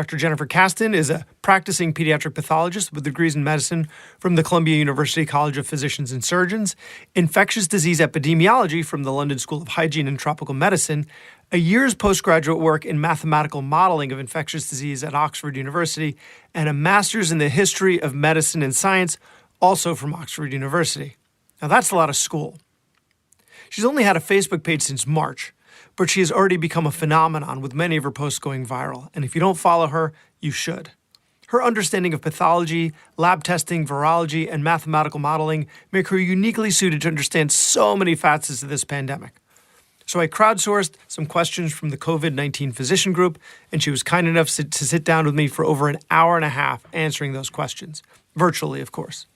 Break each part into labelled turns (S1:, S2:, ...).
S1: Dr. Jennifer Kasten is a practicing pediatric pathologist with degrees in medicine from the Columbia University College of Physicians and Surgeons, infectious disease epidemiology from the London School of Hygiene and Tropical Medicine, a year's postgraduate work in mathematical modeling of infectious disease at Oxford University, and a master's in the history of medicine and science, also from Oxford University. Now that's a lot of school. She's only had a Facebook page since March, but she has already become a phenomenon with many of her posts going viral. And if you don't follow her, you should. Her understanding of pathology, lab testing, virology, and mathematical modeling make her uniquely suited to understand so many facets of this pandemic. So I crowdsourced some questions from the COVID-19 physician group, and she was kind enough to sit down with me for over an hour and a half answering those questions, virtually, of course.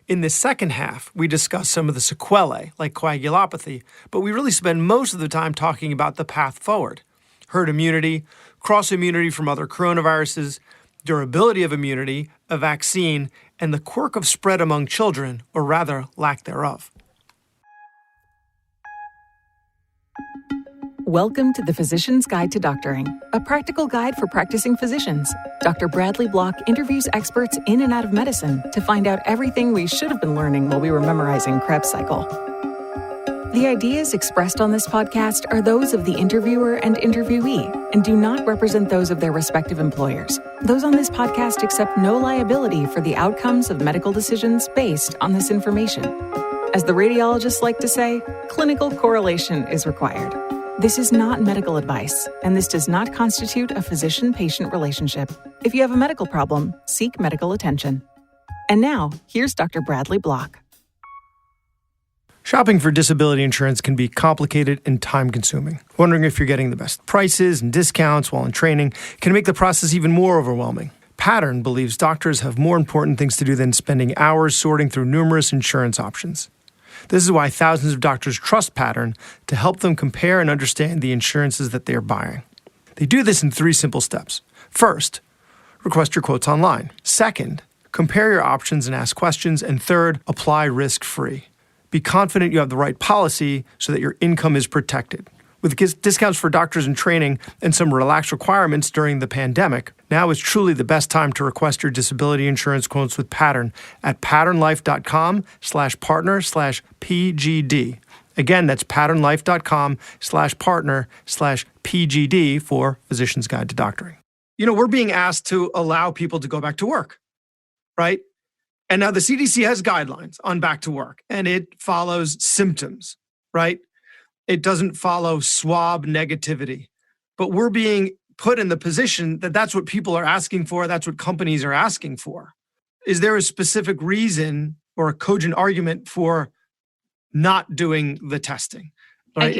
S1: In the second half, we discuss some of the sequelae, like coagulopathy, but we really spend most of the time talking about the path forward: herd immunity, cross-immunity from other coronaviruses, durability of immunity, a vaccine, and the quirk of spread among children, or rather, lack thereof.
S2: Welcome to the Physician's Guide to Doctoring, a practical guide for practicing physicians. Dr. Bradley Block interviews experts in and out of medicine to find out everything we should have been learning while we were memorizing Krebs cycle. The ideas expressed on this podcast are those of the interviewer and interviewee and do not represent those of their respective employers. Those on this podcast accept no liability for the outcomes of medical decisions based on this information. As the radiologists like to say, clinical correlation is required. This is not medical advice, and this does not constitute a physician-patient relationship. If you have a medical problem, seek medical attention. And now, here's Dr. Bradley Block.
S1: Shopping for disability insurance can be complicated and time-consuming. Wondering if you're getting the best prices and discounts while in training can make the process even more overwhelming. Pattern believes doctors have more important things to do than spending hours sorting through numerous insurance options. This is why thousands of doctors trust Pattern to help them compare and understand the insurances that they are buying. They do this in 3 simple steps. First, request your quotes online. Second, compare your options and ask questions. And third, apply risk-free. Be confident you have the right policy so that your income is protected. With discounts for doctors in training and some relaxed requirements during the pandemic, now is truly the best time to request your disability insurance quotes with Pattern at patternlife.com/partner/PGD. Again, that's patternlife.com/partner/PGD for Physician's Guide to Doctoring. You know, we're being asked to allow people to go back to work, right? And now the CDC has guidelines on back to work, and it follows symptoms, right? It doesn't follow swab negativity. But we're being put in the position that that's what people are asking for, that's what companies are asking for. Is there a specific reason or a cogent argument for not doing the testing? Right?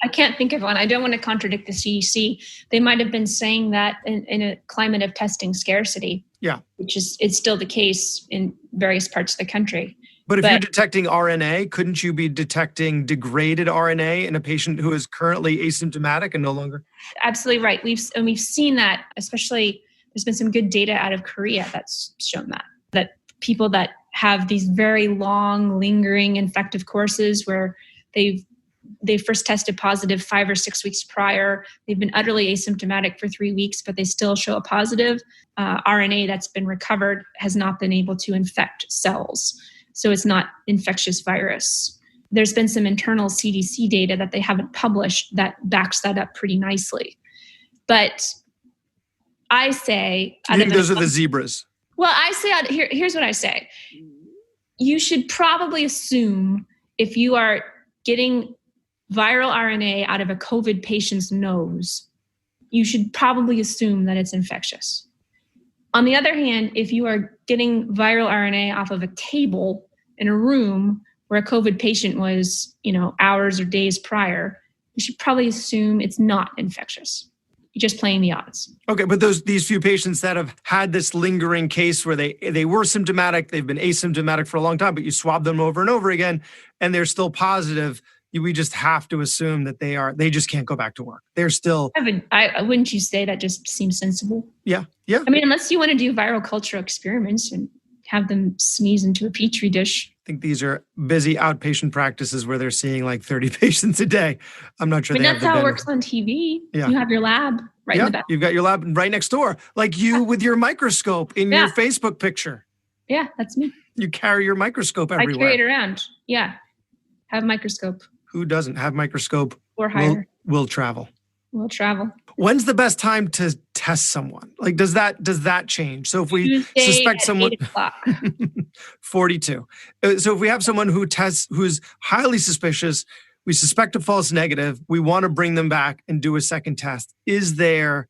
S3: I can't think of one. I don't want to contradict the CDC. They might have been saying that in a climate of testing scarcity.
S1: Yeah.
S3: Which is it's still the case in various parts of the country.
S1: But if you're detecting RNA, couldn't you be detecting degraded RNA in a patient who is currently asymptomatic and no longer?
S3: Absolutely right. We've seen that, especially there's been some good data out of Korea that's shown that people that have these very long, lingering infective courses where they first tested positive 5 or 6 weeks prior. They've been utterly asymptomatic for 3 weeks, but they still show a positive. RNA that's been recovered has not been able to infect cells. So it's not infectious virus. There's been some internal CDC data that they haven't published that backs that up pretty nicely. But I say...
S1: You think those are the zebras?
S3: Well, I say, here's what I say. You should probably assume if you are getting viral RNA out of a COVID patient's nose, you should probably assume that it's infectious. On the other hand, if you are getting viral RNA off of a table in a room where a COVID patient was, hours or days prior, you should probably assume it's not infectious. You're just playing the odds.
S1: Okay, but these few patients that have had this lingering case where they were symptomatic, they've been asymptomatic for a long time, but you swab them over and over again, and they're still positive, we just have to assume that they just can't go back to work. They're still...
S3: Wouldn't you say that just seems sensible?
S1: Yeah.
S3: I mean, unless you want to do viral culture experiments and have them sneeze into a petri dish.
S1: think these are busy outpatient practices where they're seeing like 30 patients a day. I'm not sure
S3: But
S1: they have
S3: that's
S1: the
S3: how it
S1: bandwidth.
S3: works on TV.
S1: Yeah.
S3: You have your lab right in the back.
S1: You've got your lab right next door, like you with your microscope in your Facebook picture.
S3: Yeah, that's me.
S1: You carry your microscope everywhere.
S3: I carry it around. Yeah. Have a microscope.
S1: Who doesn't have microscope?
S3: Or higher.
S1: Will travel.
S3: Will travel.
S1: When's the best time to test someone? Like, does that change? So if we
S3: Tuesday
S1: suspect
S3: at
S1: someone,
S3: 8 o'clock.
S1: 42. So if we have someone who's highly suspicious, we suspect a false negative, we want to bring them back and do a second test. Is there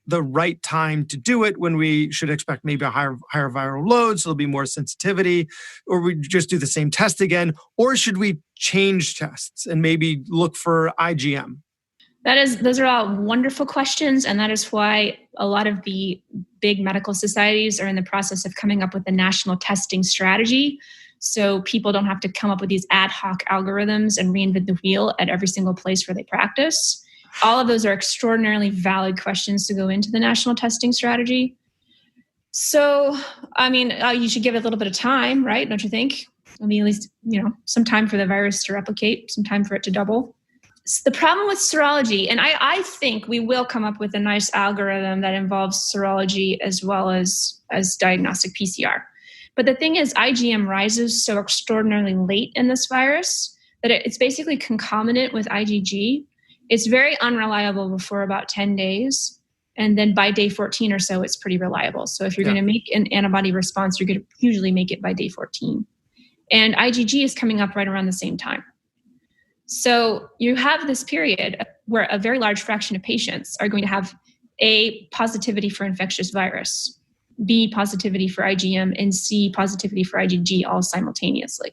S1: the right time to do it when we should expect maybe a higher viral load, so there'll be more sensitivity, or we just do the same test again? Or should we change tests and maybe look for IgM?
S3: Those are all wonderful questions, and that is why a lot of the big medical societies are in the process of coming up with a national testing strategy, so people don't have to come up with these ad hoc algorithms and reinvent the wheel at every single place where they practice. All of those are extraordinarily valid questions to go into the national testing strategy. So, you should give it a little bit of time, right? Don't you think? At least, some time for the virus to replicate, some time for it to double. The problem with serology, and I think we will come up with a nice algorithm that involves serology as well as diagnostic PCR. But the thing is, IgM rises so extraordinarily late in this virus that it's basically concomitant with IgG. It's very unreliable before about 10 days. And then by day 14 or so, it's pretty reliable. So if you're going to make an antibody response, you're going to usually make it by day 14. And IgG is coming up right around the same time. So you have this period where a very large fraction of patients are going to have A, positivity for infectious virus, B, positivity for IgM, and C, positivity for IgG all simultaneously.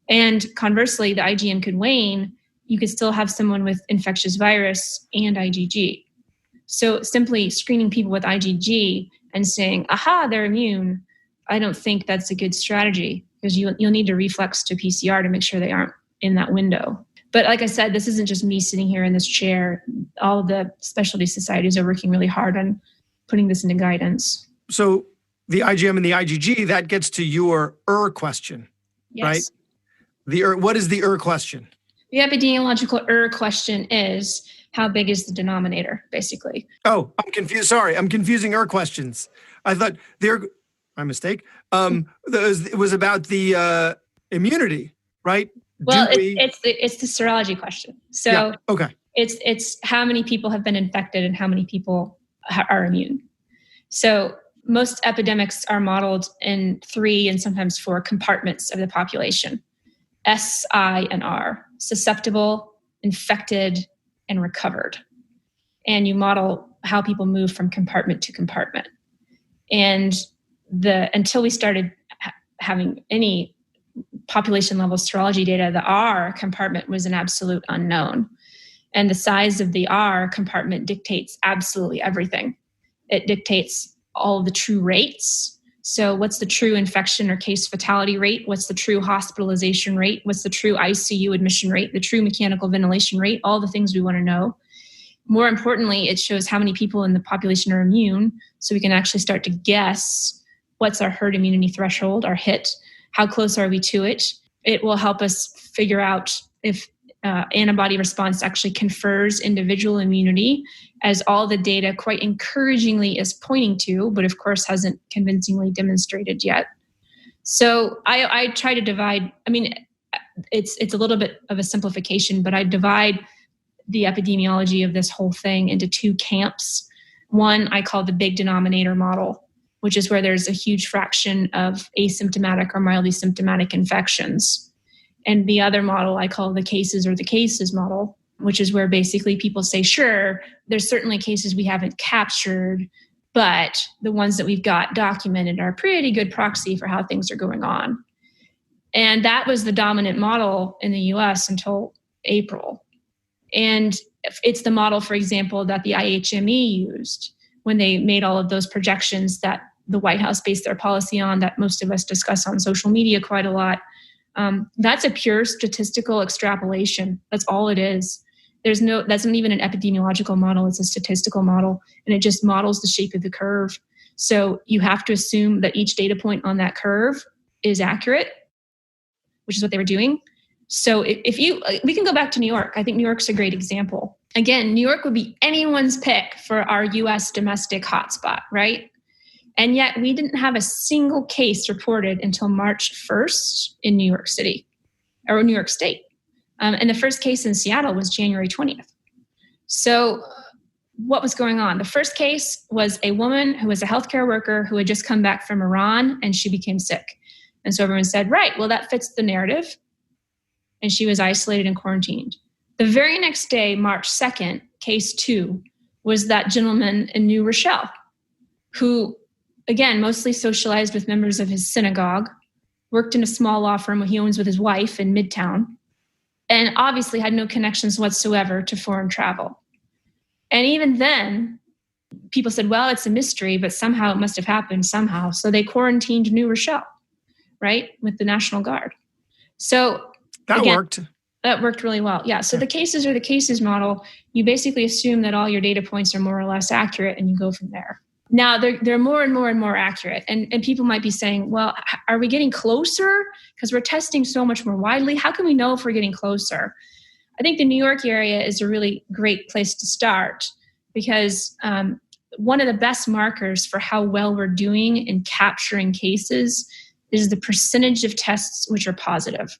S3: And conversely, the IgM could wane. You could still have someone with infectious virus and IgG. So simply screening people with IgG and saying, aha, they're immune, I don't think that's a good strategy, because you'll need to reflex to PCR to make sure they aren't in that window. But like I said, this isn't just me sitting here in this chair. All of the specialty societies are working really hard on putting this into guidance.
S1: So the IgM and the IgG, that gets to your question, right? What is the question?
S3: The epidemiological question is, how big is the denominator, basically?
S1: Oh, I'm confused. Sorry, I'm confusing questions. I thought my mistake. It was about the immunity, right?
S3: Well, it's the serology question. So
S1: okay.
S3: It's how many people have been infected and how many people are immune. So most epidemics are modeled in 3 and sometimes 4 compartments of the population: S, I, and R: susceptible, infected, and recovered. And you model how people move from compartment to compartment. And until we started having any population level serology data, the R compartment was an absolute unknown. And the size of the R compartment dictates absolutely everything. It dictates all of the true rates. So what's the true infection or case fatality rate? What's the true hospitalization rate? What's the true ICU admission rate? The true mechanical ventilation rate? All the things we want to know. More importantly, it shows how many people in the population are immune, so we can actually start to guess what's our herd immunity threshold, our HIT, how close are we to it. It will help us figure out if antibody response actually confers individual immunity, as all the data quite encouragingly is pointing to, but of course hasn't convincingly demonstrated yet. So I try to divide, it's a little bit of a simplification, but I divide the epidemiology of this whole thing into 2 camps. One I call the big denominator model, which is where there's a huge fraction of asymptomatic or mildly symptomatic infections. And the other model I call the cases model, which is where basically people say, sure, there's certainly cases we haven't captured, but the ones that we've got documented are a pretty good proxy for how things are going on. And that was the dominant model in the US until April. And it's the model, for example, that the IHME used when they made all of those projections that the White House based their policy on, that most of us discuss on social media quite a lot. That's a pure statistical extrapolation. That's all it is. That's not even an epidemiological model. It's a statistical model, and it just models the shape of the curve. So you have to assume that each data point on that curve is accurate. which is what they were doing. So we can go back to New York. I think New York's a great example. Again, New York would be anyone's pick for our US domestic hotspot, right? And yet we didn't have a single case reported until March 1st in New York City or New York State. And the first case in Seattle was January 20th. So what was going on? The first case was a woman who was a healthcare worker who had just come back from Iran and she became sick. And so everyone said, right, well, that fits the narrative. And she was isolated and quarantined. The very next day, March 2nd, case 2, was that gentleman in New Rochelle who, again, mostly socialized with members of his synagogue, worked in a small law firm he owns with his wife in Midtown, and obviously had no connections whatsoever to foreign travel. And even then, people said, well, it's a mystery, but somehow it must have happened somehow. So they quarantined New Rochelle, right, with the National Guard. So
S1: that
S3: again,
S1: worked.
S3: That worked really well. Yeah. So the cases are the cases model. You basically assume that all your data points are more or less accurate and you go from there. Now they're more and more and more accurate. And people might be saying, well, are we getting closer? Because we're testing so much more widely. How can we know if we're getting closer? I think the New York area is a really great place to start because one of the best markers for how well we're doing in capturing cases is the percentage of tests which are positive.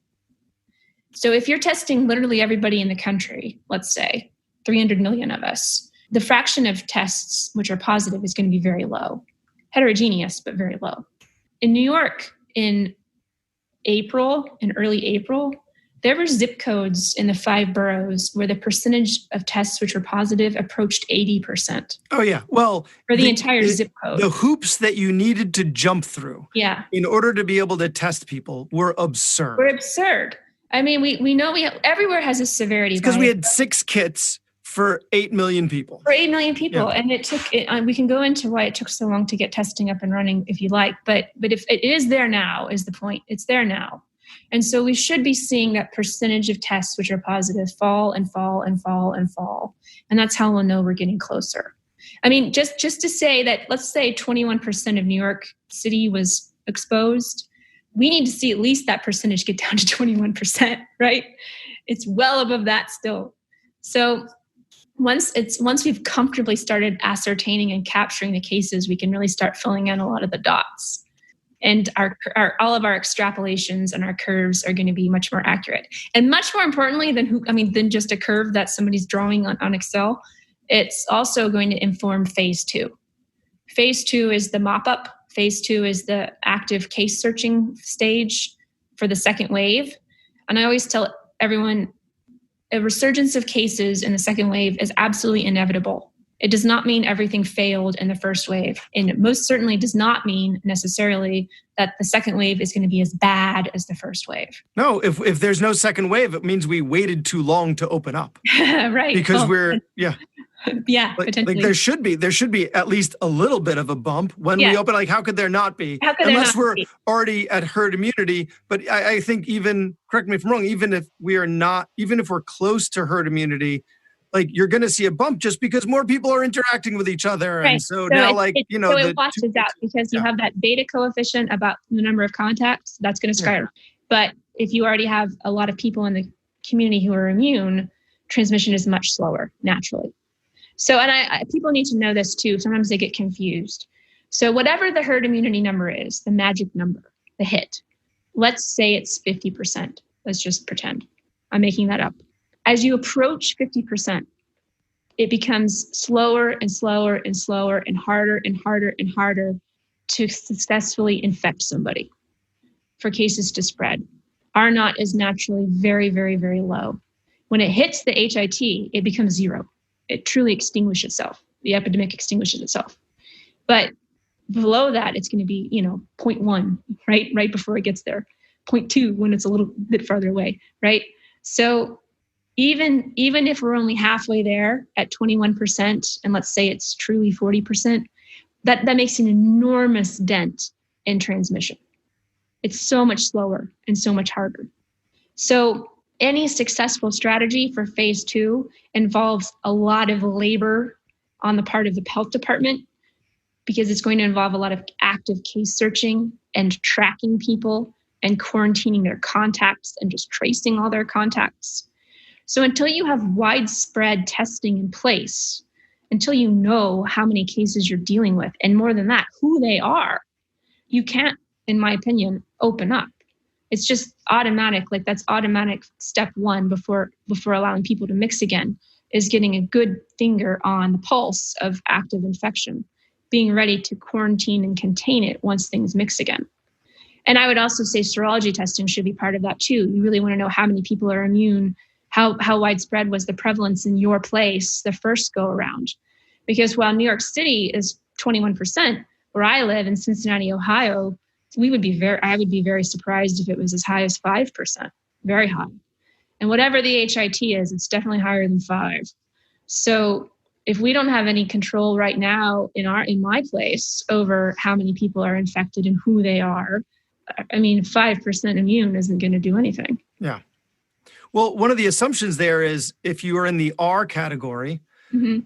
S3: So if you're testing literally everybody in the country, let's say 300 million of us, the fraction of tests which are positive is going to be very low. Heterogeneous, but very low. In New York, in early April, there were zip codes in the 5 boroughs where the percentage of tests which were positive approached 80%.
S1: Oh, yeah. Well,
S3: for the entire zip code.
S1: The hoops that you needed to jump through in order to be able to test people were absurd. I mean, we know everywhere has a severity. Because we had 6 kits for 8 million people.
S3: Yeah. And it took, we can go into why it took so long to get testing up and running if you like, but if it is there now is the point. It's there now. And so we should be seeing that percentage of tests which are positive fall and fall and fall and fall. And that's how we'll know we're getting closer. I mean, just to say that, let's say 21% of New York City was exposed. We need to see at least that percentage get down to 21%, right? It's well above that still. So once we've comfortably started ascertaining and capturing the cases, we can really start filling in a lot of the dots. And all of our extrapolations and our curves are going to be much more accurate. And much more importantly than just a curve that somebody's drawing on Excel, it's also going to inform phase 2. Phase 2 is the mop-up. Phase 2 is the active case searching stage for the second wave. And I always tell everyone, a resurgence of cases in the second wave is absolutely inevitable. It does not mean everything failed in the first wave. And it most certainly does not mean necessarily that the second wave is going to be as bad as the first wave.
S1: No, if there's no second wave, it means we waited too long to open up.
S3: Right.
S1: Because
S3: Yeah, potentially.
S1: There should be at least a little bit of a bump when we open. Like, how could there not be? Unless we're already at herd immunity. But I think correct me if I'm wrong, even if we're close to herd immunity, like you're going to see a bump just because more people are interacting with each other.
S3: Right.
S1: And so now
S3: it washes out because you have that beta coefficient about the number of contacts that's going to skyrocket. But if you already have a lot of people in the community who are immune, transmission is much slower naturally. So, and people need to know this too. Sometimes they get confused. So whatever the herd immunity number is, the magic number, the hit, let's say it's 50%. Let's just pretend. I'm making that up. As you approach 50%, it becomes slower and slower and slower and harder and harder and harder to successfully infect somebody for cases to spread. R naught is naturally very, very, very low. When it hits the HIT, it becomes 0. It truly extinguishes itself. The epidemic extinguishes itself. But below that, it's going to be, 0.1, right before it gets there. 0.2 when it's a little bit farther away, right? So even if we're only halfway there at 21%, and let's say it's truly 40%, that makes an enormous dent in transmission. It's so much slower and so much harder. So any successful strategy for phase 2 involves a lot of labor on the part of the health department because it's going to involve a lot of active case searching and tracking people and quarantining their contacts and just tracing all their contacts. So until you have widespread testing in place, until you know how many cases you're dealing with, and more than that, who they are, you can't, in my opinion, open up. It's just automatic. Like that's automatic step one before allowing people to mix again, is getting a good finger on the pulse of active infection, being ready to quarantine and contain it once things mix again. And I would also say serology testing should be part of that too. You really want to know how many people are immune, how widespread was the prevalence in your place the first go around. Because while New York City is 21%, where I live in Cincinnati, Ohio, I would be very surprised if it was as high as 5%, very high. And whatever the HIT is, it's definitely higher than 5. So if we don't have any control right now in my place over how many people are infected and who they are, 5% immune isn't going to do anything.
S1: Yeah. Well, one of the assumptions there is if you are in the R category,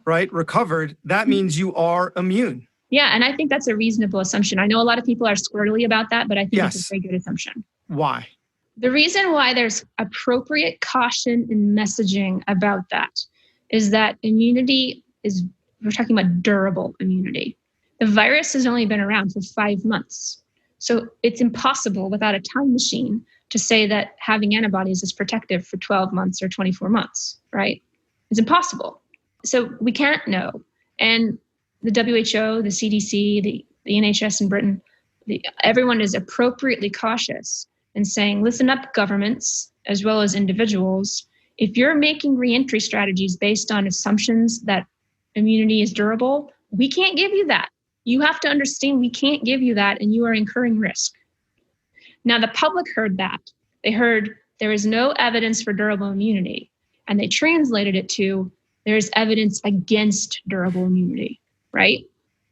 S1: right, recovered, that means you are immune.
S3: Yeah, and I think that's a reasonable assumption. I know a lot of people are squirrely about that, but I think it's a very good assumption.
S1: Why?
S3: The reason why there's appropriate caution in messaging about that is that immunity we're talking about durable immunity. The virus has only been around for 5 months. So it's impossible without a time machine to say that having antibodies is protective for 12 months or 24 months, right? It's impossible. So we can't know. And the WHO, the CDC, the NHS in Britain, everyone is appropriately cautious and saying, listen up, governments, as well as individuals. If you're making reentry strategies based on assumptions that immunity is durable, we can't give you that. You have to understand we can't give you that, and you are incurring risk. Now, the public heard that. They heard there is no evidence for durable immunity, and they translated it to there is evidence against durable immunity, right?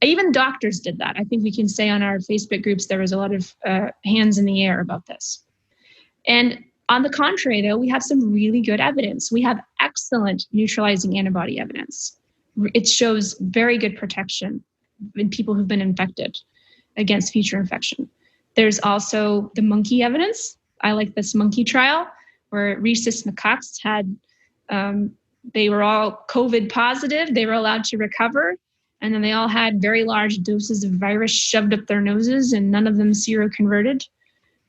S3: Even doctors did that. I think we can say on our Facebook groups there was a lot of hands in the air about this. And on the contrary, though, we have some really good evidence. We have excellent neutralizing antibody evidence. It shows very good protection in people who've been infected against future infection. There's also the monkey evidence. I like this monkey trial where rhesus macaques had, they were all COVID positive. They were allowed to recover. And then they all had very large doses of virus shoved up their noses, and none of them seroconverted.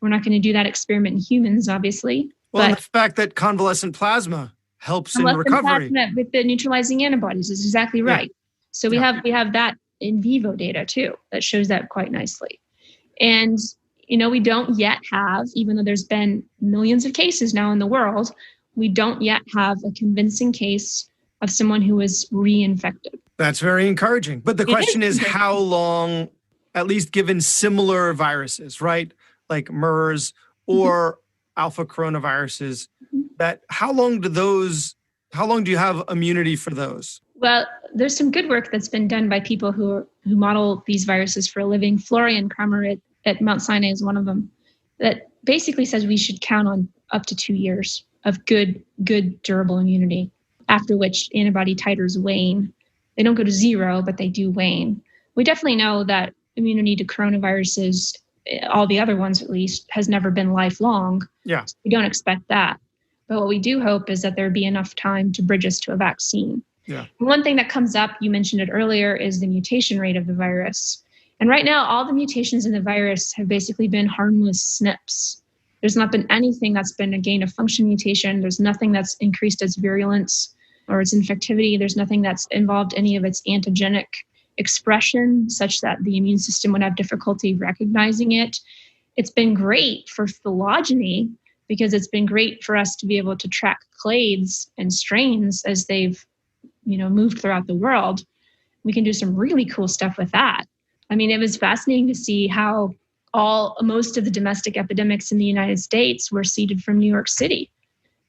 S3: We're not going to do that experiment in humans, obviously.
S1: Well, and the fact that convalescent plasma helps in recovery.
S3: Plasma with the neutralizing antibodies is exactly right. Yeah. So we have that in vivo data too that shows that quite nicely. And we don't yet have, even though there's been millions of cases now in the world, we don't yet have a convincing case of someone who was reinfected. That's
S1: very encouraging. But the question is how long, at least given similar viruses, right? Like MERS or alpha coronaviruses, that how long do you have immunity for those?
S3: Well, there's some good work that's been done by people who model these viruses for a living. Florian Kramer at Mount Sinai is one of them, that basically says we should count on up to 2 years of good durable immunity, after which antibody titers wane. They don't go to 0, but they do wane. We definitely know that immunity to coronaviruses, all the other ones at least, has never been lifelong.
S1: Yeah.
S3: So we don't expect that. But what we do hope is that there be enough time to bridge us to a vaccine.
S1: Yeah.
S3: One thing that comes up, you mentioned it earlier, is the mutation rate of the virus. And right now, all the mutations in the virus have basically been harmless SNPs. There's not been anything that's been a gain of function mutation. There's nothing that's increased its virulence or its infectivity. There's nothing that's involved any of its antigenic expression such that the immune system would have difficulty recognizing it. It's been great for phylogeny because it's been great for us to be able to track clades and strains as they've moved throughout the world. We can do some really cool stuff with that. I mean, it was fascinating to see how most of the domestic epidemics in the United States were seeded from New York City.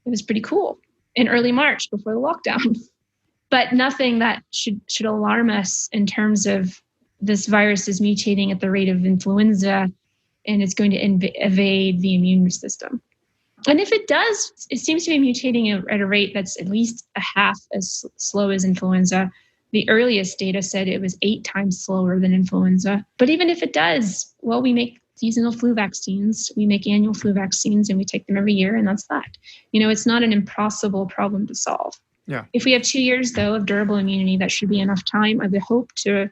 S3: It was pretty cool in early March before the lockdown. But nothing that should alarm us in terms of this virus is mutating at the rate of influenza and it's going to evade the immune system. And if it does, it seems to be mutating at a rate that's at least a half as slow as influenza. The earliest data said it was 8 times slower than influenza. But even if it does, well, we make seasonal flu vaccines. We make annual flu vaccines and we take them every year, and that's that. It's not an impossible problem to solve.
S1: Yeah.
S3: If we have 2 years, though, of durable immunity, that should be enough time, I would hope, to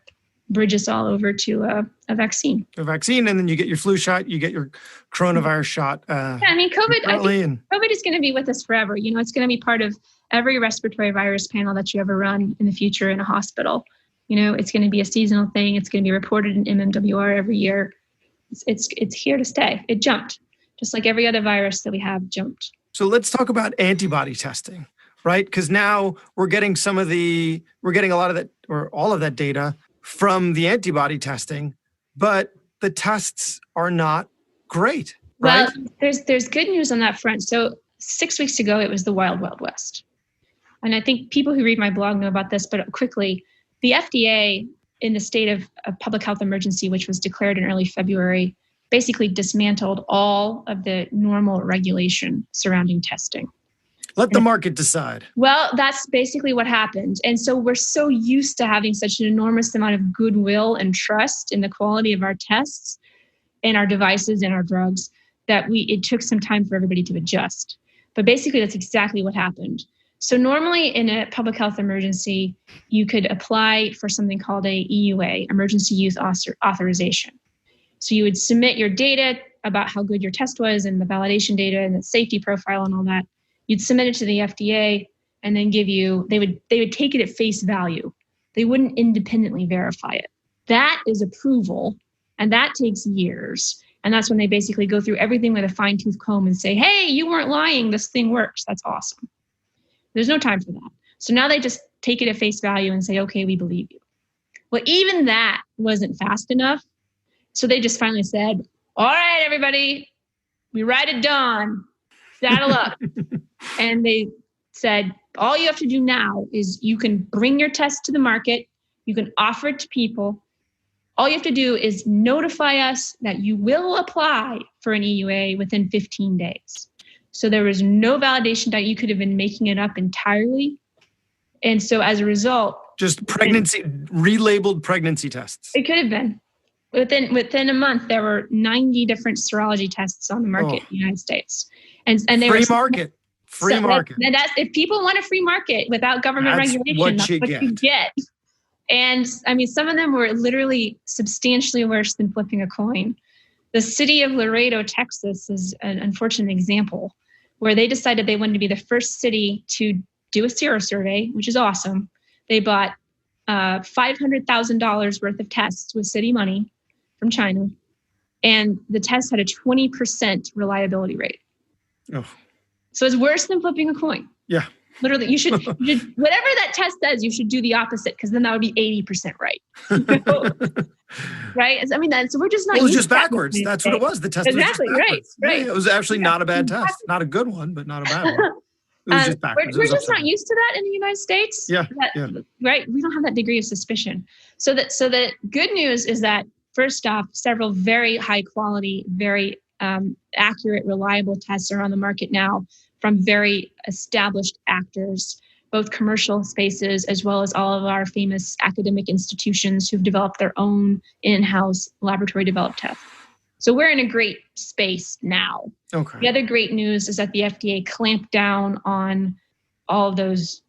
S3: bridge us all over to a vaccine.
S1: A vaccine, and then you get your flu shot, you get your coronavirus shot.
S3: COVID, COVID is going to be with us forever. It's going to be part of every respiratory virus panel that you ever run in the future in a hospital. It's going to be a seasonal thing. It's going to be reported in MMWR every year. It's here to stay. It jumped, just like every other virus that we have jumped.
S1: So let's talk about antibody testing, right? Because now we're getting a lot of that, or all of that data from the antibody testing, but the tests are not great, right?
S3: Well, there's good news on that front. So 6 weeks ago, it was the wild, wild west. And I think people who read my blog know about this, but quickly, the FDA, in the state of a public health emergency, which was declared in early February, basically dismantled all of the normal regulation surrounding testing.
S1: Let the market decide.
S3: Well, that's basically what happened. And so we're so used to having such an enormous amount of goodwill and trust in the quality of our tests and our devices and our drugs that it took some time for everybody to adjust. But basically, that's exactly what happened. So normally in a public health emergency, you could apply for something called a EUA, Emergency Use Authorization. So you would submit your data about how good your test was and the validation data and the safety profile and all that. You'd submit it to the FDA and then they would take it at face value. They wouldn't independently verify it. That is approval, and that takes years. And that's when they basically go through everything with a fine-tooth comb and say, hey, you weren't lying, this thing works. That's awesome. There's no time for that. So now they just take it at face value and say, okay, we believe you. Well, even that wasn't fast enough. So they just finally said, all right, everybody, we ride at dawn, saddle up. And they said, all you have to do now is you can bring your test to the market. You can offer it to people. All you have to do is notify us that you will apply for an EUA within 15 days. So there was no validation that you could have been making it up entirely. And so as a result,
S1: just relabeled pregnancy tests.
S3: It could have been. Within a month, there were 90 different serology tests on the market in the United States. And they
S1: free market.
S3: And that's, if people want a free market without government regulation, that's what you get. And I mean, some of them were literally substantially worse than flipping a coin. The city of Laredo, Texas is an unfortunate example where they decided they wanted to be the first city to do a serosurvey, which is awesome. They bought $500,000 worth of tests with city money from China. And the test had a 20% reliability rate. Oh. So it's worse than flipping a coin.
S1: Yeah.
S3: Literally, you should whatever that test says, you should do the opposite, because then that would be 80% right. Right? I mean, so we're just not.
S1: It was just backwards. That's what it was. The test
S3: exactly
S1: was just backwards.
S3: Right.
S1: Yeah, it was actually not a bad test. Not a good one, but not a bad one. It was just backwards.
S3: We're just not used to that in the United States.
S1: Yeah.
S3: Right. We don't have that degree of suspicion. So the good news is that, first off, several very high quality, very accurate, reliable tests are on the market now from very established actors, both commercial spaces as well as all of our famous academic institutions who've developed their own in-house laboratory developed tests. So we're in a great space now.
S1: Okay.
S3: The other great news is that the FDA clamped down on all of those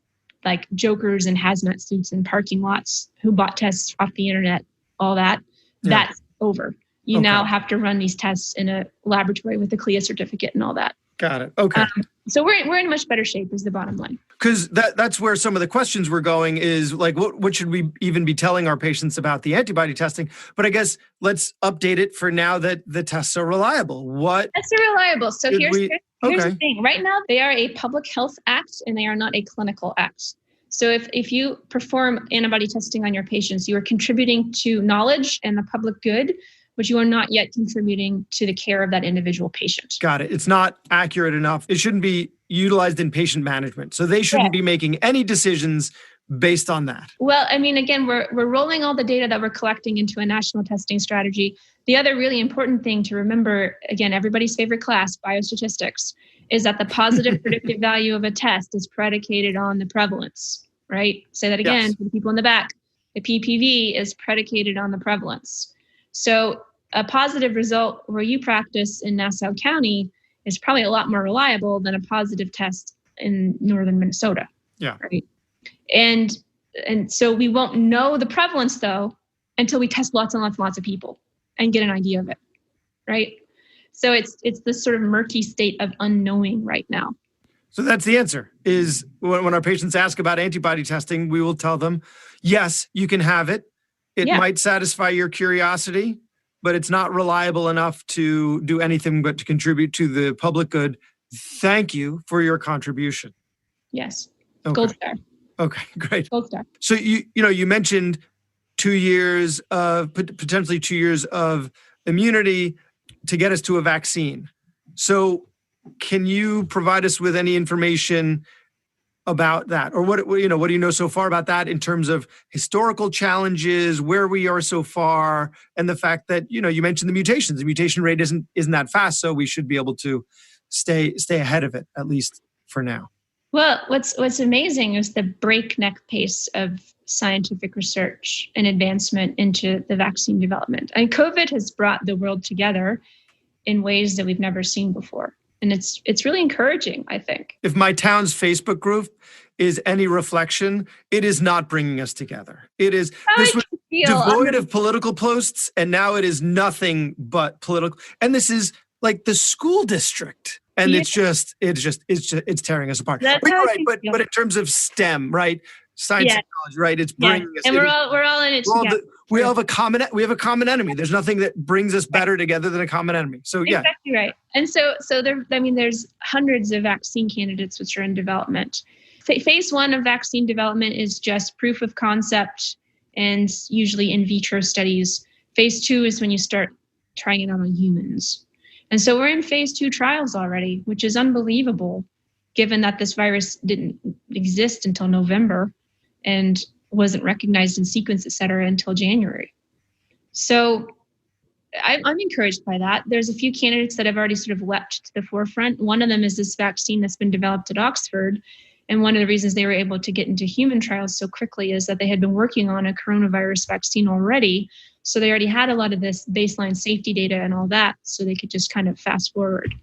S3: like jokers in hazmat suits in parking lots who bought tests off the internet, all that. Yeah. That's over. You now have to run these tests in a laboratory with a CLIA certificate and all that.
S1: Got it. Okay.
S3: So we're in much better shape is the bottom line.
S1: Because that's where some of the questions were going is like, what should we even be telling our patients about the antibody testing? But I guess let's update it for now that the tests are reliable.
S3: Tests are reliable. So here's the thing. Right now, they are a public health act and they are not a clinical act. So if you perform antibody testing on your patients, you are contributing to knowledge and the public good, but you are not yet contributing to the care of that individual patient.
S1: Got it. It's not accurate enough. It shouldn't be utilized in patient management. So they shouldn't be making any decisions based on that.
S3: Well, I mean, again, we're rolling all the data that we're collecting into a national testing strategy. The other really important thing to remember, again, everybody's favorite class, biostatistics, is that the positive predictive value of a test is predicated on the prevalence, right? Say that again for the people in the back. The PPV is predicated on the prevalence. So a positive result where you practice in Nassau County is probably a lot more reliable than a positive test in northern Minnesota.
S1: Yeah.
S3: Right. And so we won't know the prevalence though until we test lots and lots and lots of people and get an idea of it. Right. So it's this sort of murky state of unknowing right now.
S1: So that's the answer, is when our patients ask about antibody testing, we will tell them, yes, you can have it. It might satisfy your curiosity, but it's not reliable enough to do anything but to contribute to the public good. Thank you for your contribution.
S3: Yes.
S1: Okay.
S3: Gold star.
S1: Okay, great.
S3: Gold star.
S1: So you mentioned 2 years of potentially 2 years of immunity to get us to a vaccine. So can you provide us with any information about that, or what do you know so far about that in terms of historical challenges, where we are so far, and the fact that you mentioned the mutations. The mutation rate isn't that fast, so we should be able to stay ahead of it, at least for now.
S3: Well, what's amazing is the breakneck pace of scientific research and advancement into the vaccine development. And COVID has brought the world together in ways that we've never seen before. And it's really encouraging, I think.
S1: If my town's Facebook group is any reflection, it is not bringing us together. This was devoid of political posts, and now it is nothing but political. And this is like the school district, and it's tearing us apart. But you're right. But in terms of STEM, right? Science, technology, right? It's bringing us.
S3: And we're all in it together.
S1: We have a common enemy. There's nothing that brings us better together than a common enemy. So yeah,
S3: exactly right. And so there's hundreds of vaccine candidates which are in development. Phase 1 of vaccine development is just proof of concept and usually in vitro studies. Phase 2 is when you start trying it out on humans. And so we're in phase 2 trials already, which is unbelievable, given that this virus didn't exist until November and wasn't recognized in sequence, et cetera, until January. So I'm encouraged by that. There's a few candidates that have already sort of leapt to the forefront. One of them is this vaccine that's been developed at Oxford. And one of the reasons they were able to get into human trials so quickly is that they had been working on a coronavirus vaccine already. So they already had a lot of this baseline safety data and all that, so they could just kind of fast forward.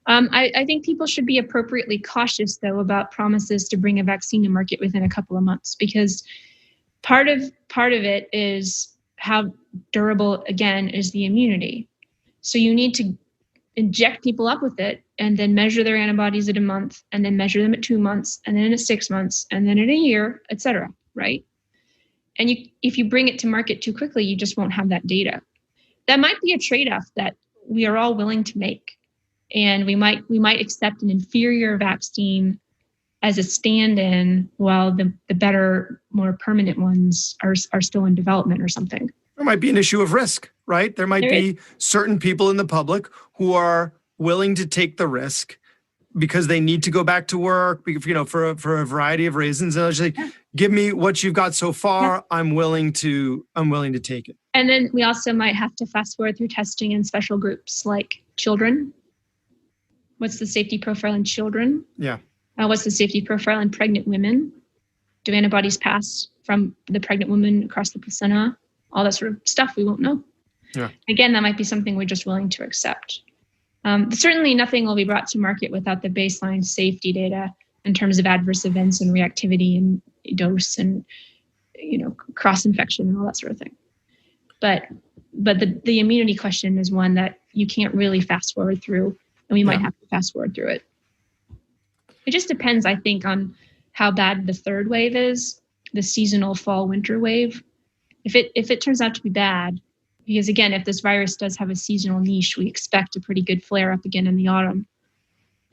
S3: I think people should be appropriately cautious, though, about promises to bring a vaccine to market within a couple of months, because part of it is how durable, again, is the immunity. So you need to inject people up with it and then measure their antibodies at a month, and then measure them at 2 months, and then at 6 months, and then at a year, et cetera, right? And if you bring it to market too quickly, you just won't have that data. That might be a trade-off that we are all willing to make. And we might accept an inferior vaccine as a stand-in while the better, more permanent ones are still in development or something.
S1: There might be an issue of risk, right? There might be certain people in the public who are willing to take the risk because they need to go back to work, for a variety of reasons. And I'll just say, give me what you've got so far. Yeah. I'm willing to take it.
S3: And then we also might have to fast forward through testing in special groups like children. What's the safety profile in children?
S1: Yeah.
S3: What's the safety profile in pregnant women? Do antibodies pass from the pregnant woman across the placenta? All that sort of stuff we won't know.
S1: Yeah. Again,
S3: that might be something we're just willing to accept. Certainly nothing will be brought to market without the baseline safety data in terms of adverse events and reactivity and dose and, cross-infection and all that sort of thing. But the immunity question is one that you can't really fast forward through, and we might have to fast forward through it. It just depends, I think, on how bad the third wave is, the seasonal fall-winter wave. If it turns out to be bad, because again, if this virus does have a seasonal niche, we expect a pretty good flare-up again in the autumn.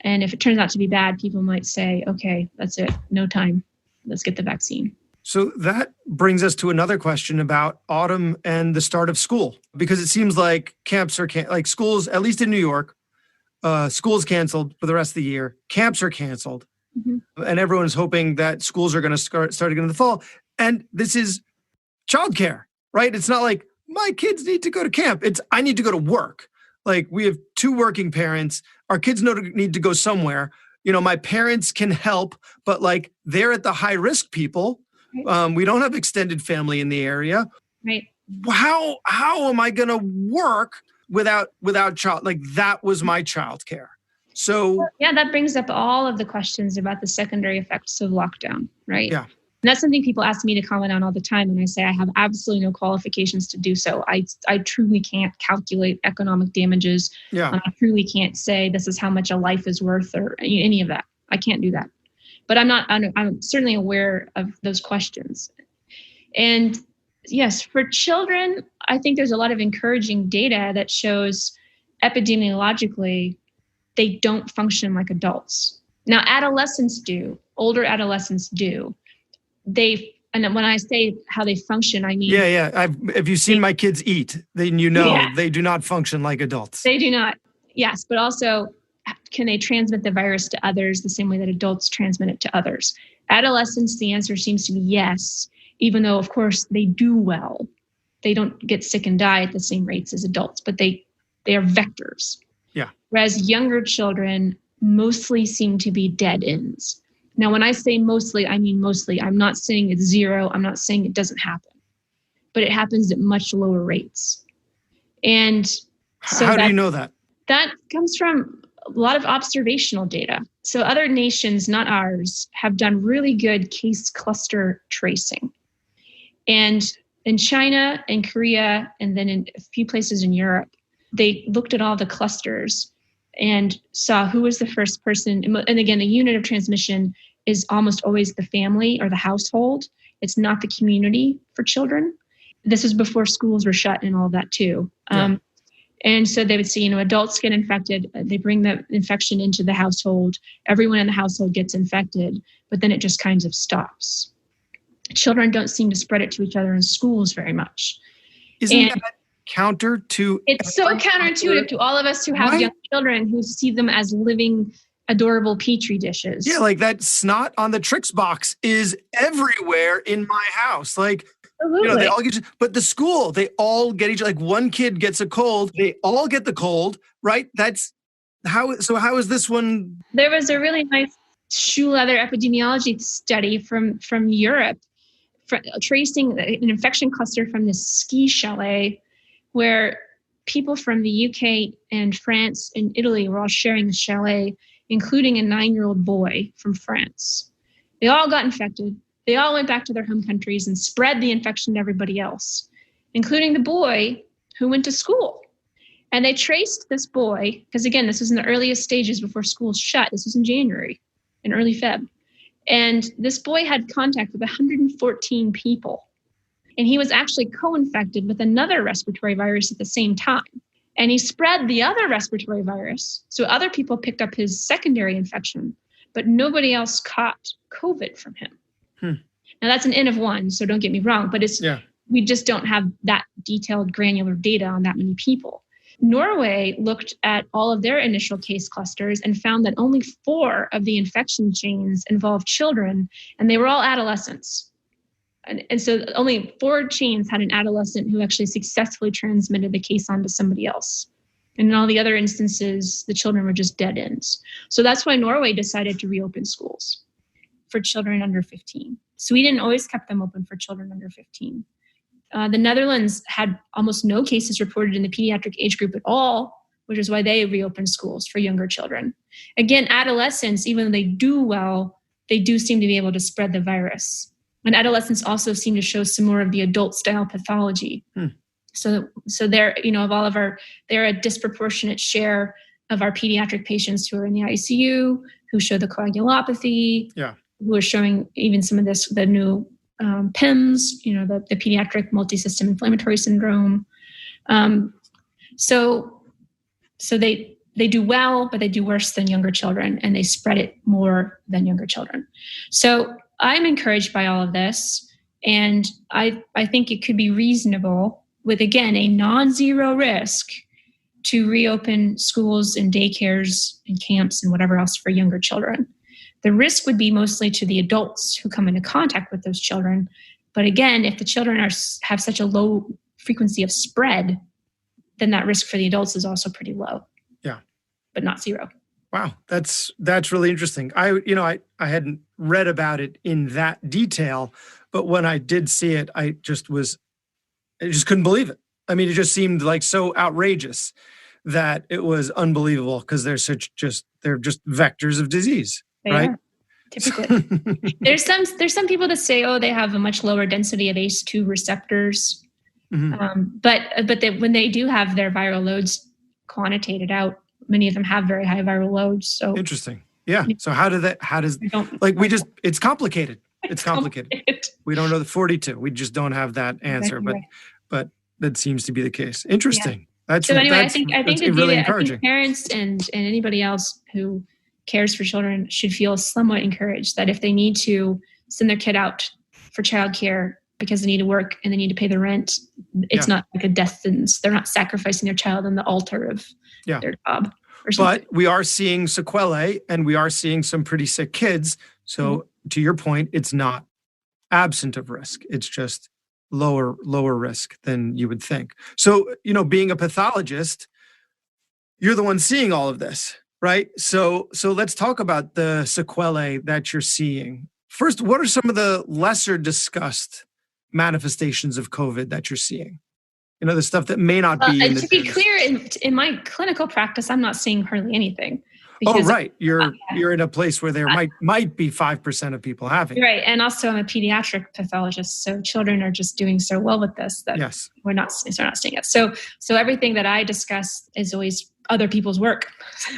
S3: And if it turns out to be bad, people might say, okay, that's it, no time, let's get the vaccine.
S1: So that brings us to another question about autumn and the start of school, because it seems like camps are like schools, at least in New York, schools canceled for the rest of the year. Camps are canceled, and everyone's hoping that schools are going to start again in the fall. And this is childcare, right? It's not like my kids need to go to camp. It's I need to go to work. Like we have 2 working parents. Our kids need to go somewhere. My parents can help, but like they're at the high risk people. Right. We don't have extended family in the area.
S3: Right.
S1: how am I going to work without child? Like that was my childcare. So
S3: yeah, that brings up all of the questions about the secondary effects of lockdown, right?
S1: yeah.
S3: And that's something people ask me to comment on all the time. And I say, I have absolutely no qualifications to do so. I truly can't calculate economic damages.
S1: Yeah.
S3: I truly can't say this is how much a life is worth or any of that. I can't do that. But I'm certainly aware of those questions. And yes, for children, I think there's a lot of encouraging data that shows epidemiologically, they don't function like adults. Now, adolescents do, older adolescents do. And when I say how they function, I mean...
S1: Yeah. If you've seen my kids eat, then they do not function like adults.
S3: They do not. Yes, but also, can they transmit the virus to others the same way that adults transmit it to others? Adolescents, the answer seems to be yes, even though, of course, they do well. They don't get sick and die at the same rates as adults, but they are vectors.
S1: Yeah.
S3: Whereas younger children mostly seem to be dead ends. Now, when I say mostly, I mean mostly. I'm not saying it's zero. I'm not saying it doesn't happen, but it happens at much lower rates. And so
S1: how do you know that?
S3: That comes from a lot of observational data. So other nations, not ours, have done really good case cluster tracing. And in China and Korea, and then in a few places in Europe, they looked at all the clusters and saw who was the first person. And again, the unit of transmission is almost always the family or the household. It's not the community for children. This was before schools were shut and all that too.
S1: Yeah.
S3: And so they would see, adults get infected. They bring the infection into the household. Everyone in the household gets infected, but then it just kind of stops. Children don't seem to spread it to each other in schools very much.
S1: Isn't that counter to...
S3: It's so counterintuitive to all of us who have young children who see them as living, adorable Petri dishes.
S1: Yeah, like that snot on the Trix box is everywhere in my house. Like, they all get, but the school, they all get like one kid gets a cold, they all get the cold, right? That's how is this one?
S3: There was a really nice shoe leather epidemiology study from Europe, tracing an infection cluster from this ski chalet where people from the UK and France and Italy were all sharing the chalet, including a 9-year-old boy from France. They all got infected. They all went back to their home countries and spread the infection to everybody else, including the boy who went to school. And they traced this boy, because again, this was in the earliest stages before schools shut. This was in January, in early Feb. And this boy had contact with 114 people. And he was actually co-infected with another respiratory virus at the same time. And he spread the other respiratory virus. So other people picked up his secondary infection, but nobody else caught COVID from him. Now that's an N of 1, so don't get me wrong, but we just don't have that detailed granular data on that many people. Norway looked at all of their initial case clusters and found that only 4 of the infection chains involved children, and they were all adolescents. And so only 4 chains had an adolescent who actually successfully transmitted the case onto somebody else. And in all the other instances, the children were just dead ends. So that's why Norway decided to reopen schools for children under 15. Sweden always kept them open for children under 15. The Netherlands had almost no cases reported in the pediatric age group at all, which is why they reopened schools for younger children. Again, adolescents, even though they do well, they do seem to be able to spread the virus. And adolescents also seem to show some more of the adult-style pathology. So they're, they're a disproportionate share of our pediatric patients who are in the ICU, who show the coagulopathy, who are showing even some of this, the new PIMS, the pediatric multisystem inflammatory syndrome. So they do well, but they do worse than younger children, and they spread it more than younger children. So I'm encouraged by all of this, and I think it could be reasonable with, again, a non-zero risk to reopen schools and daycares and camps and whatever else for younger children. The risk would be mostly to the adults who come into contact with those children. But again, if the children have such a low frequency of spread, then that risk for the adults is also pretty low.
S1: Yeah. But
S3: not zero.
S1: Wow, that's really interesting. I hadn't read about it in that detail, but when I did see it, I just was I just couldn't believe it. I mean, it just seemed like so outrageous that it was unbelievable because they're just vectors of disease, right?
S3: Are, typically. There's some people that say, oh, they have a much lower density of ACE2 receptors. But when they do have their viral loads quantitated out, many of them have very high viral loads. So
S1: interesting. Yeah. So it's complicated. It's complicated. We don't know the 42. We just don't have that answer, but that seems to be the case. Interesting. Yeah.
S3: I think really encouraging. I think parents and anybody else who cares for children should feel somewhat encouraged that if they need to send their kid out for childcare because they need to work and they need to pay the rent, it's not like a death sentence. They're not sacrificing their child on the altar of their job.
S1: But we are seeing sequelae and we are seeing some pretty sick kids. So to your point, it's not absent of risk. It's just lower risk than you would think. So, being a pathologist, you're the one seeing all of this, right? So let's talk about the sequelae that you're seeing. First, what are some of the lesser discussed manifestations of COVID that you're seeing? The stuff that may not be in the
S3: to be clear, in my clinical practice, I'm not seeing hardly anything.
S1: Oh, right. You're in a place where there might be 5% of people having it.
S3: Right. And also I'm a pediatric pathologist. So children are just doing so well with this that we're not seeing it. So everything that I discuss is always other people's work.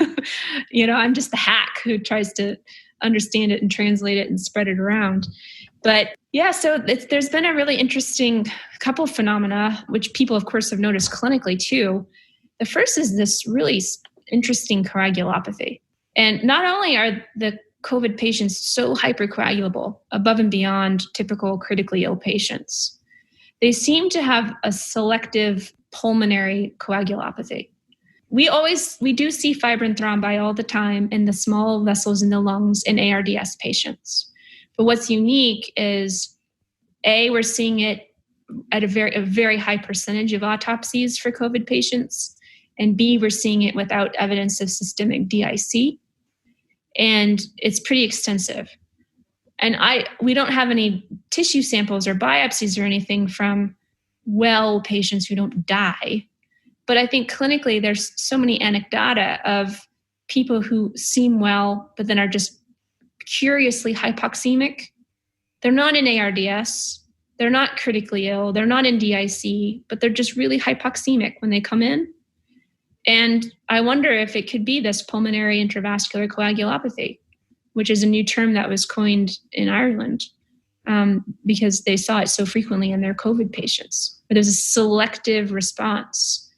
S3: I'm just the hack who tries to understand it and translate it and spread it around. But so there's been a really interesting couple of phenomena, which people, of course, have noticed clinically too. The first is this really interesting coagulopathy. And not only are the COVID patients so hypercoagulable, above and beyond typical critically ill patients, they seem to have a selective pulmonary coagulopathy. We do see fibrin thrombi all the time in the small vessels in the lungs in ARDS patients. But what's unique is, A, we're seeing it at a very high percentage of autopsies for COVID patients, and B, we're seeing it without evidence of systemic DIC, and it's pretty extensive. And we don't have any tissue samples or biopsies or anything from patients who don't die, but I think clinically there's so many anecdata of people who seem well, but then are just curiously hypoxemic. They're not in ARDS, they're not critically ill, they're not in DIC, but they're just really hypoxemic when they come in. And I wonder if it could be this pulmonary intravascular coagulopathy, which is a new term that was coined in Ireland because they saw it so frequently in their COVID patients. But there's a selective response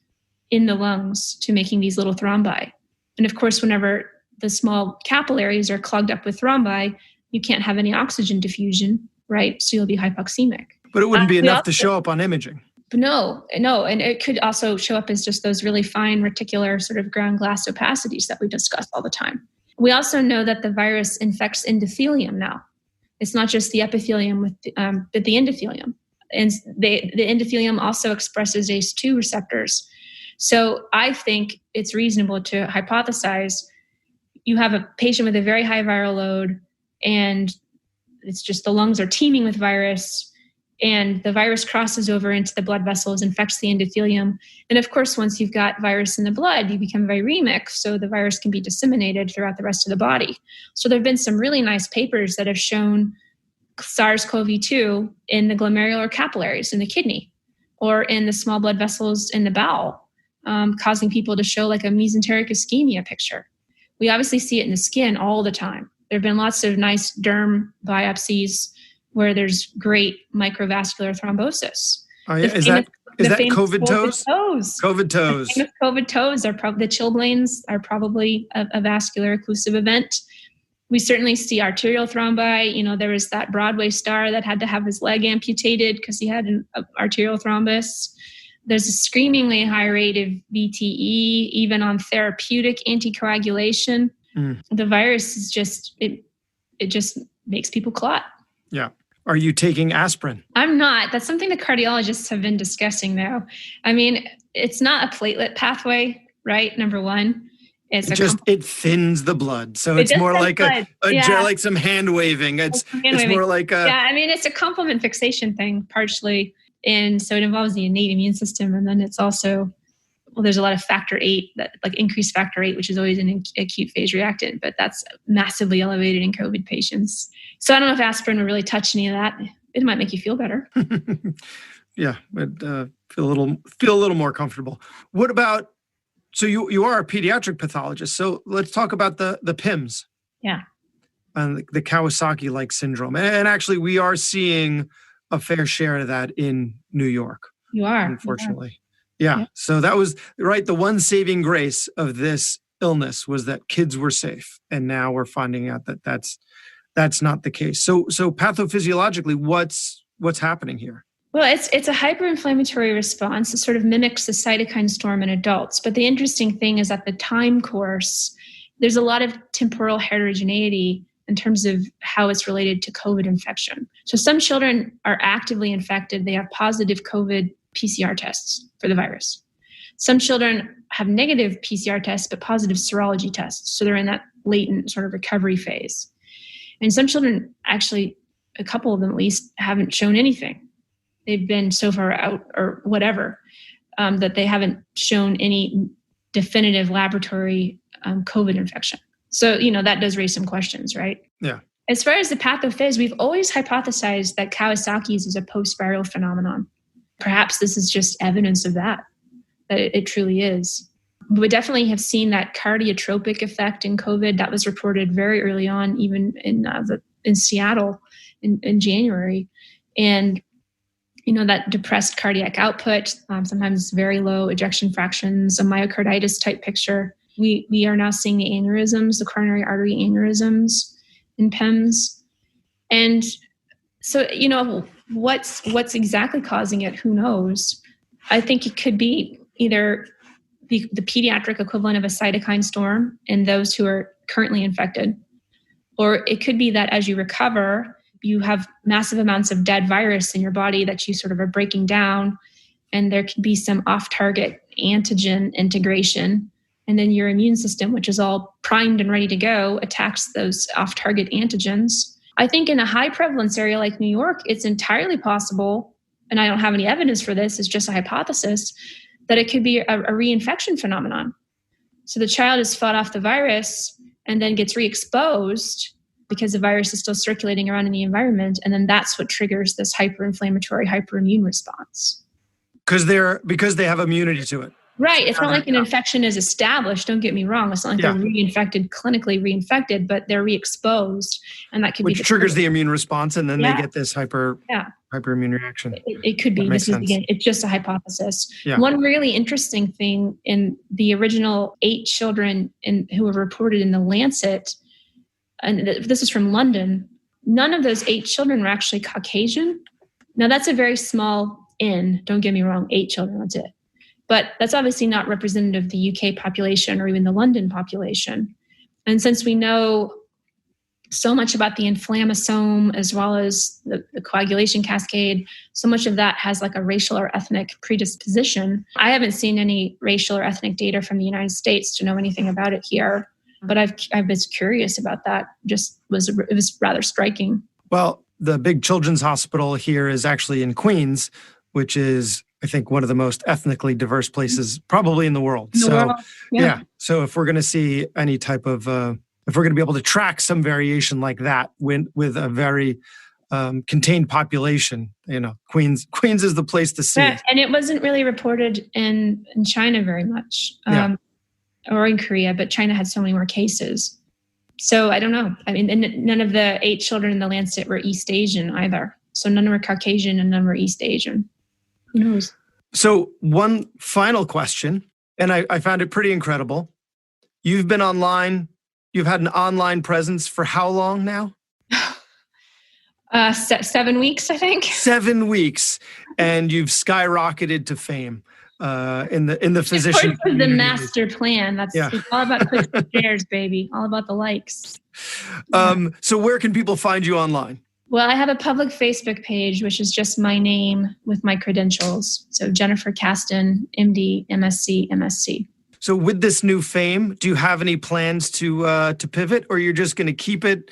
S3: in the lungs to making these little thrombi. And of course, whenever the small capillaries are clogged up with thrombi, you can't have any oxygen diffusion, right? So you'll be hypoxemic.
S1: But it wouldn't be enough to show up on imaging.
S3: No. And it could also show up as just those really fine reticular sort of ground glass opacities that we discuss all the time. We also know that the virus infects endothelium now. It's not just the epithelium, but the endothelium. And the endothelium also expresses ACE2 receptors. So I think it's reasonable to hypothesize you have a patient with a very high viral load, and it's just the lungs are teeming with virus, and the virus crosses over into the blood vessels, infects the endothelium. And of course, once you've got virus in the blood, you become viremic, so the virus can be disseminated throughout the rest of the body. So there have been some really nice papers that have shown SARS-CoV-2 in the glomerular capillaries in the kidney or in the small blood vessels in the bowel, causing people to show like a mesenteric ischemia picture. We obviously see it in the skin all the time. There have been lots of nice derm biopsies where there's great microvascular thrombosis.
S1: Oh yeah, is that COVID toes? COVID toes.
S3: The COVID toes are the chilblains are probably a vascular occlusive event. We certainly see arterial thrombi. There was that Broadway star that had to have his leg amputated because he had an arterial thrombus. There's a screamingly high rate of VTE, even on therapeutic anticoagulation. The virus is it just makes people clot.
S1: Yeah. Are you taking aspirin?
S3: I'm not. That's something the cardiologists have been discussing though. I mean, it's not a platelet pathway, right? Number one.
S1: It thins the blood. So it's more like like some hand waving. It's more like
S3: I mean, it's a complement fixation thing, partially. And so it involves the innate immune system. And then it's also, well, there's a lot of factor 8, that like increased factor 8, which is always an acute phase reactant, but that's massively elevated in COVID patients. So I don't know if aspirin would really touch any of that. It might make you feel better.
S1: Yeah, but feel a little more comfortable. What about, so you are a pediatric pathologist, so let's talk about the PIMS.
S3: Yeah.
S1: And the Kawasaki-like syndrome. And actually, we are seeing a fair share of that in New York.
S3: You are.
S1: Unfortunately. Yeah. So that was, right, the one saving grace of this illness was that kids were safe. And now we're finding out that that's not the case. So pathophysiologically, what's happening here?
S3: Well, it's a hyperinflammatory response. It sort of mimics the cytokine storm in adults. But the interesting thing is that the time course, there's a lot of temporal heterogeneity in terms of how it's related to COVID infection. So some children are actively infected. They have positive COVID PCR tests for the virus. Some children have negative PCR tests, but positive serology tests. So they're in that latent sort of recovery phase. And some children, actually, a couple of them at least, haven't shown anything. They've been so far out or whatever, that they haven't shown any definitive laboratory COVID infection. So, that does raise some questions, right?
S1: Yeah.
S3: As far as the pathophys, we've always hypothesized that Kawasaki's is a post-viral phenomenon. Perhaps this is just evidence of that it truly is. We definitely have seen that cardiotropic effect in COVID that was reported very early on, even in Seattle in January. And that depressed cardiac output, sometimes very low ejection fractions, a myocarditis type picture. We are now seeing the aneurysms, the coronary artery aneurysms in PIMS. And so, what's exactly causing it? Who knows? I think it could be either the pediatric equivalent of a cytokine storm in those who are currently infected, or it could be that as you recover, you have massive amounts of dead virus in your body that you sort of are breaking down, and there could be some off-target antigen integration. And then your immune system, which is all primed and ready to go, attacks those off-target antigens. I think in a high prevalence area like New York, it's entirely possible, and I don't have any evidence for this, it's just a hypothesis, that it could be a reinfection phenomenon. So the child has fought off the virus and then gets re-exposed because the virus is still circulating around in the environment. And then that's what triggers this hyperinflammatory, hyperimmune response.
S1: Because they have immunity to it.
S3: Right. It's not like an infection is established. Don't get me wrong. It's not like they're reinfected, clinically reinfected, but they're re-exposed. And that could
S1: which triggers the immune response. And then they get this hyperimmune reaction.
S3: It could be. This is, again, it's just a hypothesis. Yeah. One really interesting thing in the original 8 children who were reported in the Lancet, and this is from London, none of those 8 children were actually Caucasian. Now, that's a very small N. Don't get me wrong. 8 children, that's it. But that's obviously not representative of the UK population or even the London population. And since we know so much about the inflammasome as well as the coagulation cascade, so much of that has like a racial or ethnic predisposition. I haven't seen any racial or ethnic data from the United States to know anything about it here. But I've been curious about that. It was rather striking.
S1: Well, the big children's hospital here is actually in Queens, which is, I think, one of the most ethnically diverse places probably in the world. So if we're going to see any type of, if we're going to be able to track some variation like that with a very contained population, Queens is the place to see.
S3: Yeah, and it wasn't really reported in China very much, or in Korea, but China had so many more cases. So I don't know. I mean, and none of the 8 children in the Lancet were East Asian either. So none were Caucasian and none were East Asian. Who knows? So
S1: one final question, and I found it pretty incredible. You've been online. You've had an online presence for how long now?
S3: 7 weeks, I think.
S1: 7 weeks, and you've skyrocketed to fame in the physician
S3: of course, the master plan. It's all about clicks and shares, baby. All about the likes.
S1: So where can people find you online?
S3: Well, I have a public Facebook page, which is just my name with my credentials. So Jennifer Kasten, MD, MSc, MSc.
S1: So with this new fame, do you have any plans to pivot, or you're just going to keep it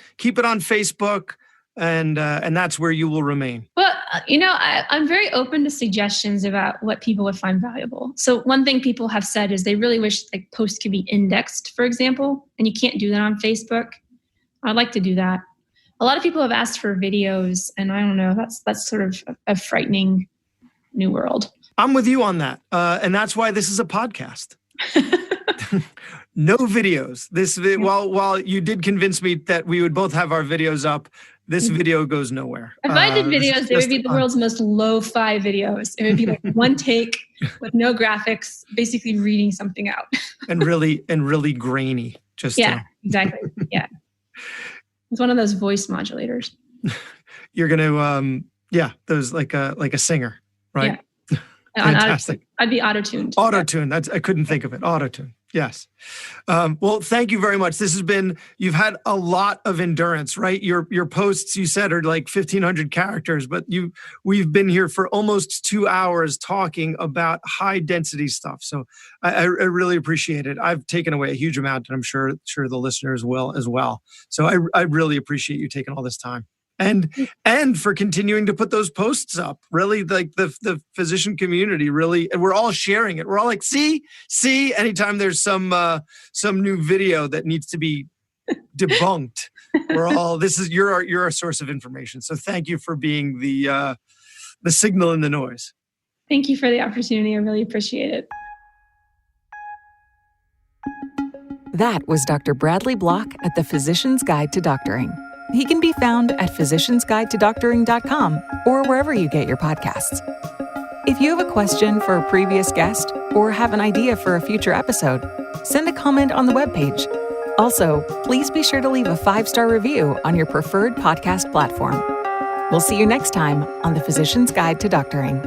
S1: on Facebook and that's where you will remain?
S3: Well, I'm very open to suggestions about what people would find valuable. So one thing people have said is they really wish like posts could be indexed, for example, and you can't do that on Facebook. I'd like to do that. A lot of people have asked for videos, and I don't know, that's sort of a frightening new world.
S1: I'm with you on that. And that's why this is a podcast. No videos. While you did convince me that we would both have our videos up, this video goes nowhere.
S3: If I did videos, they would be the world's most lo-fi videos. It would be like one take with no graphics, basically reading something out.
S1: and really grainy.
S3: Exactly. Yeah. It's one of those voice modulators.
S1: You're going to, those like a singer, right?
S3: Yeah.
S1: Fantastic.
S3: I'd be auto-tuned.
S1: Auto-tune. I couldn't think of it. Auto-tune. Yes. Well, thank you very much. You've had a lot of endurance, right? Your posts, you said, are like 1,500 characters, but we've been here for almost 2 hours talking about high density stuff. So I really appreciate it. I've taken away a huge amount, and I'm sure the listeners will as well. So I really appreciate you taking all this time. And for continuing to put those posts up, really, like the physician community, really, and we're all sharing it. We're all like, see, anytime there's some new video that needs to be debunked, you're a source of information. So thank you for being the signal in the noise.
S3: Thank you for the opportunity. I really appreciate it.
S2: That was Dr. Bradley Block at the Physician's Guide to Doctoring. He can be found at physiciansguidetodoctoring.com or wherever you get your podcasts. If you have a question for a previous guest or have an idea for a future episode, send a comment on the webpage. Also, please be sure to leave a 5-star review on your preferred podcast platform. We'll see you next time on the Physician's Guide to Doctoring.